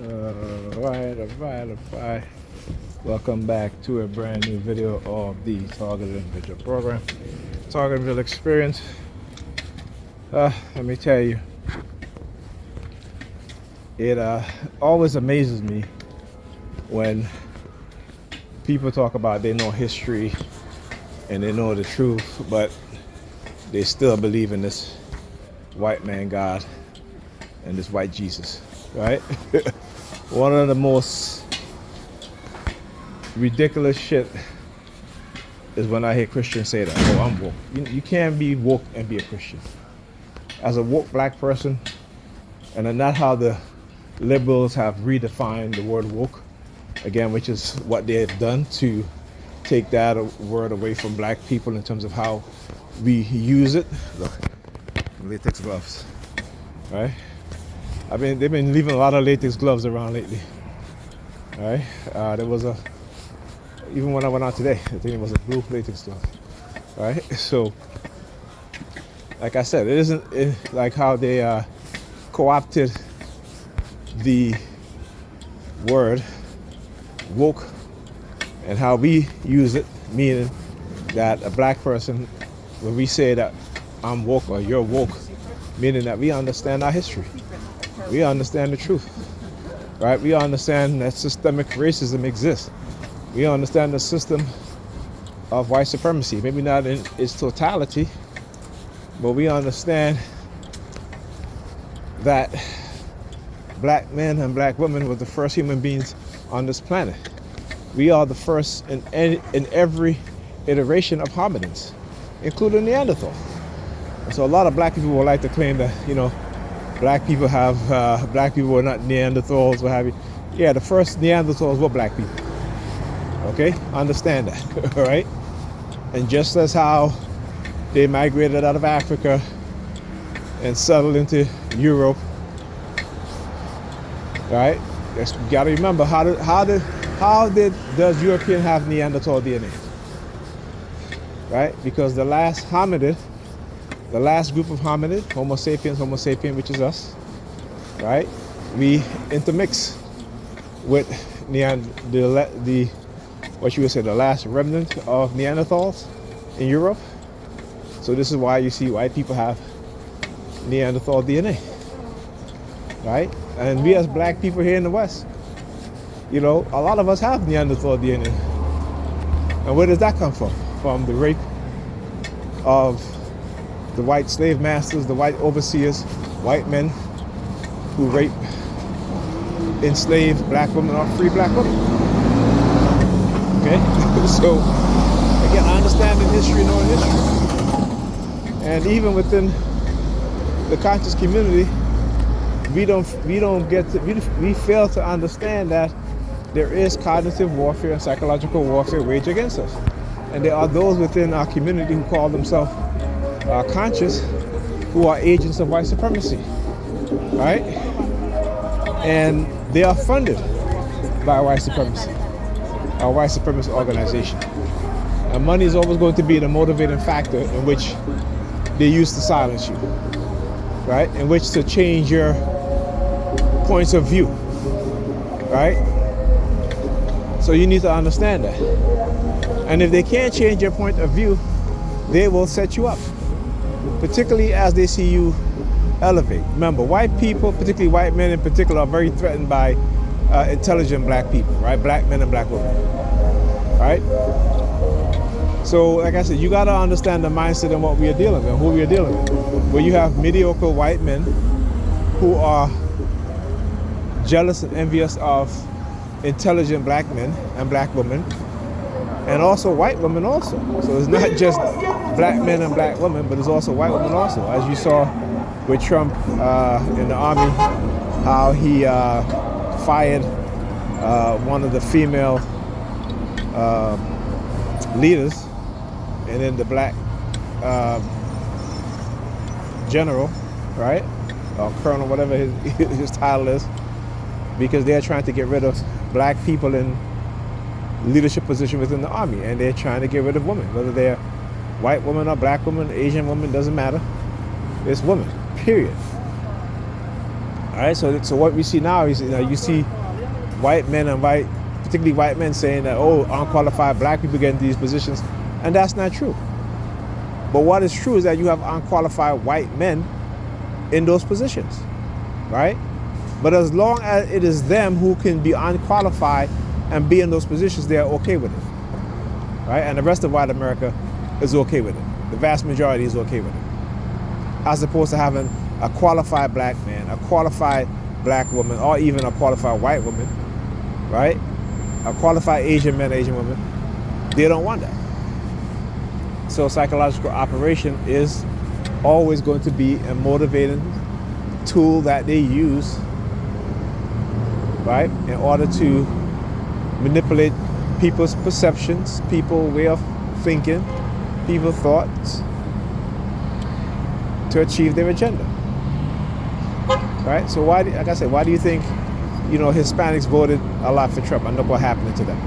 Alright. Welcome back to a brand new video of the Targeted Individual Program. Targeted Individual Experience. Let me tell you, it always amazes me when people talk about they know history and they know the truth, but they still believe in this white man God and this white Jesus, right? One of the most ridiculous shit is when I hear Christians say that, oh, I'm woke. You can't be woke and be a Christian. As a woke black person, and not how the liberals have redefined the word woke, again, which is what they have done to take that word away from black people in terms of how we use it. Look, latex gloves, right? They've been leaving a lot of latex gloves around lately, right? There was even when I went out today, I think it was a blue latex glove, right? So, like I said, it isn't like how they co-opted the word woke and how we use it, meaning that a black person, when we say that I'm woke or you're woke, meaning that we understand our history. We understand the truth, right? We understand that systemic racism exists. We understand the system of white supremacy, maybe not in its totality, but we understand that black men and black women were the first human beings on this planet. We are the first in every iteration of hominins, including Neanderthal. And so a lot of black people would like to claim that, black people were not Neanderthals, what have you. Yeah, the first Neanderthals were black people. Okay, understand that, all right? And just as how they migrated out of Africa and settled into Europe, right? You got to remember does European have Neanderthal DNA, right? Because the last hominid, the last group of hominid, Homo sapiens, which is us, right? We intermix with the what you would say the last remnant of Neanderthals in Europe. So this is why you see white people have Neanderthal DNA, right? And we as black people here in the West, a lot of us have Neanderthal DNA. And where does that come from? From the rape of the white slave masters, the white overseers, white men who rape, enslave black women or free black women. Okay? So, again, I understand in history, knowing history. And even within the conscious community, we fail to understand that there is cognitive warfare and psychological warfare waged against us. And there are those within our community who call themselves conscious, who are agents of white supremacy, right? And they are funded by white supremacy, a white supremacist organization. And money is always going to be the motivating factor in which they use to silence you, right? In which to change your points of view, right? So you need to understand that. And if they can't change your point of view, they will set you up, particularly as they see you elevate. Remember, white people, particularly white men in particular, are very threatened by intelligent black people, right? Black men and black women, right? So, like I said, you got to understand the mindset and what we are dealing with, who we are dealing with. Where you have mediocre white men who are jealous and envious of intelligent black men and black women, and also white women also. So it's not just black men and black women, but it's also white women also. As you saw with Trump in the army, how he fired one of the female leaders, and then the black general, right, or colonel, whatever his title is, because they're trying to get rid of black people in leadership position within the army, and they're trying to get rid of women, whether they're white women or black women, Asian women, doesn't matter. It's women, period. All right? So what we see now is, you see white men and particularly white men saying that, oh, unqualified black people get into these positions, and that's not true. But what is true is that you have unqualified white men in those positions, right? But as long as it is them who can be unqualified and be in those positions, they are okay with it, right? And the rest of white America is okay with it. The vast majority is okay with it. As opposed to having a qualified black man, a qualified black woman, or even a qualified white woman, right? A qualified Asian man, Asian woman. They don't want that. So psychological operation is always going to be a motivating tool that they use, right, in order to manipulate people's perceptions, people's way of thinking, people's thoughts, to achieve their agenda, right? So why do you think, Hispanics voted a lot for Trump, and look what happened to them?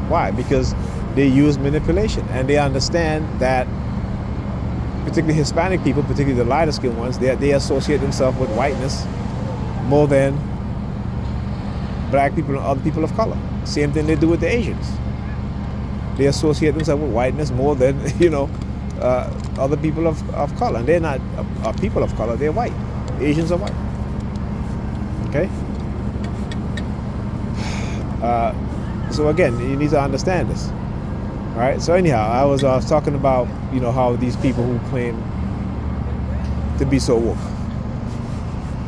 Why? Because they use manipulation, and they understand that, particularly Hispanic people, particularly the lighter skinned ones, they associate themselves with whiteness more than black people and other people of color. Same thing they do with the Asians. They associate themselves with whiteness more than, other people of color. And they're not people of color, they're white. Asians are white. Okay? So again, you need to understand this. All right. So anyhow, I was talking about how these people who claim to be so woke.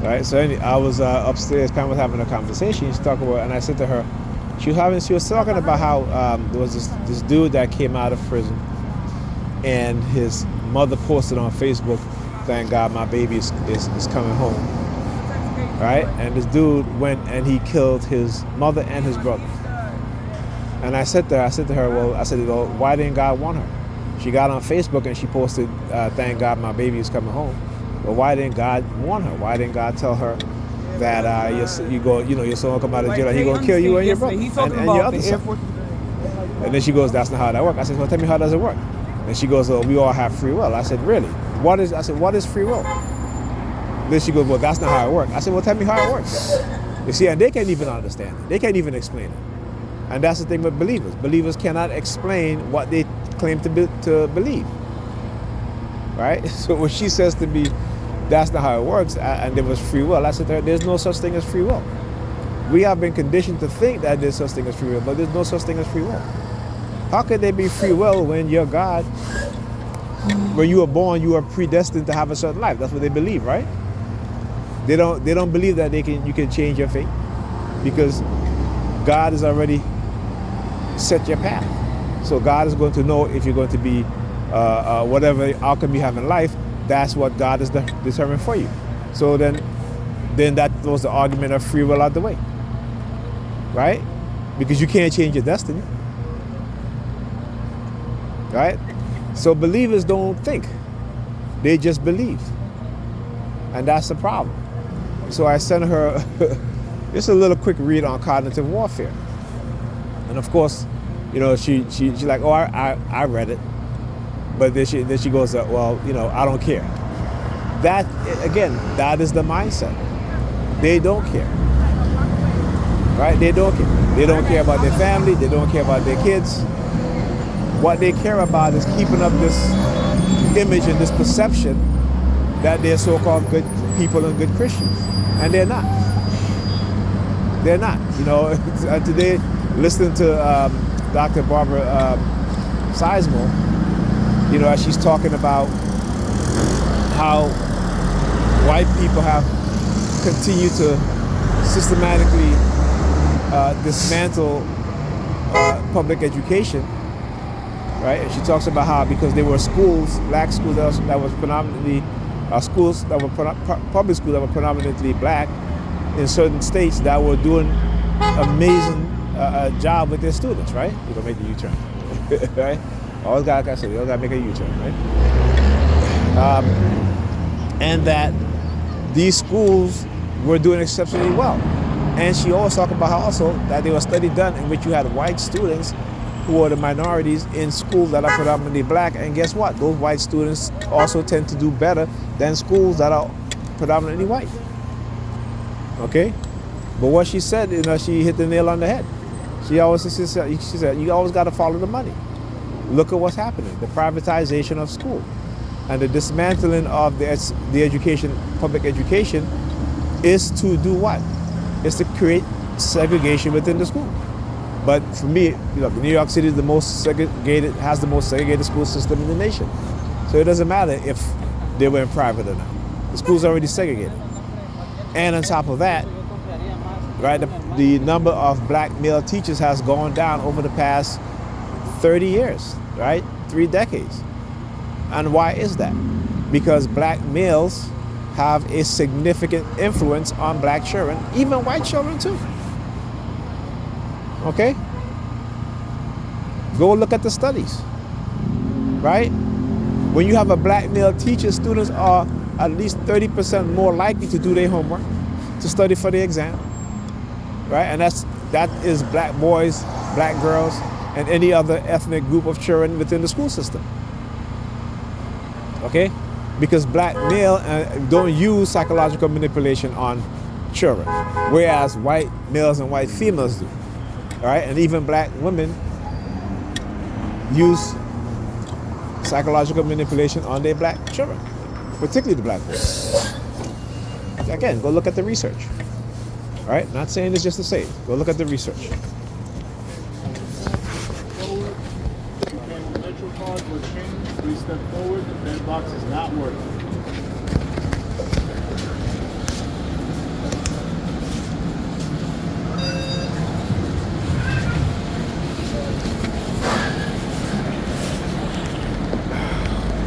Right. So I was upstairs. Pam was having a conversation. She's talking about, and I said to her, she was talking about how there was this dude that came out of prison, and his mother posted on Facebook, "Thank God my baby is coming home." Right. And this dude went and he killed his mother and his brother. And I said to her, well, why didn't God want her? She got on Facebook and she posted, "Thank God my baby is coming home." But why didn't God warn her? Why didn't God tell her that your son will come out of jail and he's gonna kill you and your brother and your other son? And then she goes, "That's not how that works." I said, "Well, tell me, how does it work?" And she goes, "Oh, we all have free will." I said, "Really? What is free will?" Then she goes, "Well, that's not how it works." I said, "Well, tell me how it works." You see, and they can't even understand it. They can't even explain it. And that's the thing with believers. Believers cannot explain what they claim to believe, right? So when she says to me, "That's not how it works," and there was free will, I said to her, "There's no such thing as free will. We have been conditioned to think that there's such thing as free will, but there's no such thing as free will. How could there be free will when your God, when you were born, you are predestined to have a certain life?" That's what they believe, right? They don't believe that you can change your fate, because God has already set your path. So God is going to know if you're going to be whatever outcome you have in life. That's what God has determined for you. So then that throws the argument of free will out the way, right? Because you can't change your destiny, right? So believers don't think, they just believe, and that's the problem. So I sent her just a little quick read on cognitive warfare. And of course, she's like, "Oh, I read it," but then she goes, "Well, I don't care." That again, that is the mindset. They don't care, right? They don't care. They don't care about their family. They don't care about their kids. What they care about is keeping up this image and this perception that they're so-called good people and good Christians, and they're not. They're not. Today, listening to Dr. Barbara Sizemore, as she's talking about how white people have continued to systematically dismantle public education, right? And she talks about how, because there were schools, black schools that was predominantly schools that were public schools that were predominantly black in certain states that were doing amazing job with their students, right? We're gonna make the U-turn, right? Always gotta make a U-turn, right? And that these schools were doing exceptionally well. And she always talked about how also that there was a study done in which you had white students who are the minorities in schools that are predominantly black, and guess what? Those white students also tend to do better than schools that are predominantly white. Okay? But what she said, she hit the nail on the head. She said, you always got to follow the money. Look at what's happening. The privatization of school and the dismantling of the education, public education, is to do what? Is to create segregation within the school. But for me, New York City is has the most segregated school system in the nation. So it doesn't matter if they were in private or not. The school's already segregated. And on top of that, right, the number of black male teachers has gone down over the past 30 years, right? 3 decades. And why is that? Because black males have a significant influence on black children, even white children too. Okay? Go look at the studies, right? When you have a black male teacher, students are at least 30% more likely to do their homework, to study for the exam, right? And that is black boys, black girls, and any other ethnic group of children within the school system. Okay? Because black male don't use psychological manipulation on children, whereas white males and white females do. All right? And even black women use psychological manipulation on their black children, particularly the black boys. Again, go look at the research. All right? Not saying this just to say it. Go look at the research. MetroCard was changed. Please step forward. The bed box is not working.